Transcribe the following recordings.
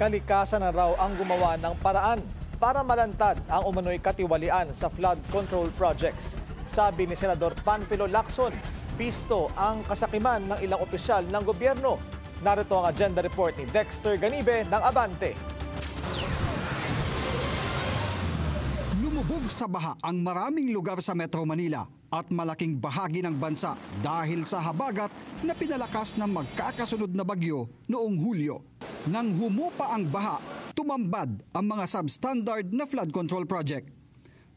Kalikasan na raw ang gumawa ng paraan para malantad ang umano'y katiwalian sa flood control projects. Sabi ni Senador Panfilo Lacson, pisto ang kasakiman ng ilang opisyal ng gobyerno. Narito ang agenda report ni Dexter Ganibe ng Abante. Lumubog sa baha ang maraming lugar sa Metro Manila at malaking bahagi ng bansa dahil sa habagat na pinalakas ng magkakasunod na bagyo noong Hulyo. Nang humupa ang baha, tumambad ang mga substandard na flood control project.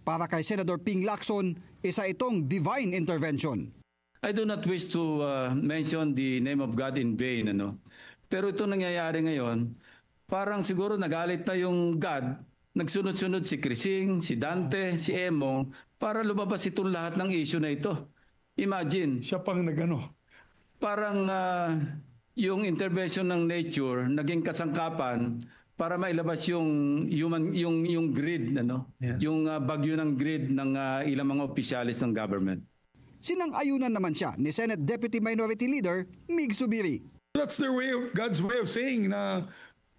Para kay Senator Ping Lacson, isa itong divine intervention. I do not wish to mention the name of God in vain, Pero ito nangyayari ngayon, parang siguro nagalit na yung God. Nagsunod-sunod si Crising, si Dante, si Emong para lumabas itong lahat ng issue na ito. Imagine. Siya pang nagano. Parang yung intervention ng nature naging kasangkapan para mailabas yung grid, Yes. Yung bagyo ng grid ng ilang mga opisyalis ng government. Sinang-ayunan naman siya ni Senate Deputy Minority Leader Mig Zubiri. That's their way of, God's way of saying na,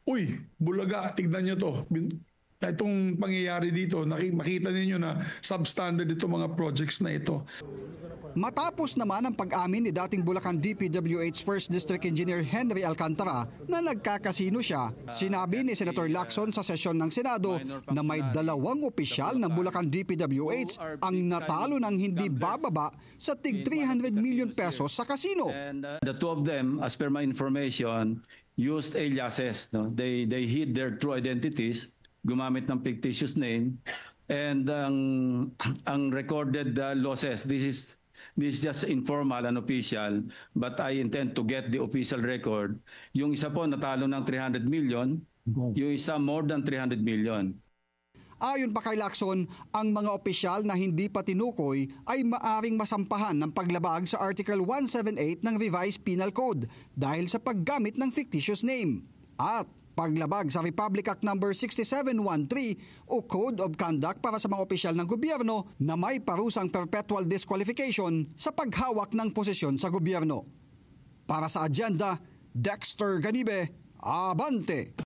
uy, Bulaga, tignan nyo to. Itong pangyayari dito, makita ninyo na substandard itong mga projects na ito. Matapos naman ang pag-amin ni dating Bulacan DPWH First District Engineer Henry Alcantara na nagkakasino siya, sinabi ni Senator Lacson sa sesyon ng Senado na may 2 opisyal ng Bulacan DPWH ang natalo ng hindi bababa sa tig 300 million pesos sa kasino. And the 2 of them, as per my information, used aliases. They hid their true identities, gumamit ng fictitious name, and ang recorded losses, this is just informal and official, but I intend to get the official record. Yung isa po natalo ng 300 million, yung isa more than 300 million. Ayon pa kay Lacson, ang mga opisyal na hindi pa tinukoy ay maaring masampahan ng paglabag sa Article 178 ng Revised Penal Code dahil sa paggamit ng fictitious name at paglabag sa Republic Act No. 6713 o Code of Conduct para sa mga opisyal ng gobyerno na may parusang perpetual disqualification sa paghawak ng posisyon sa gobyerno. Para sa agenda, Dexter Ganibe, Abante.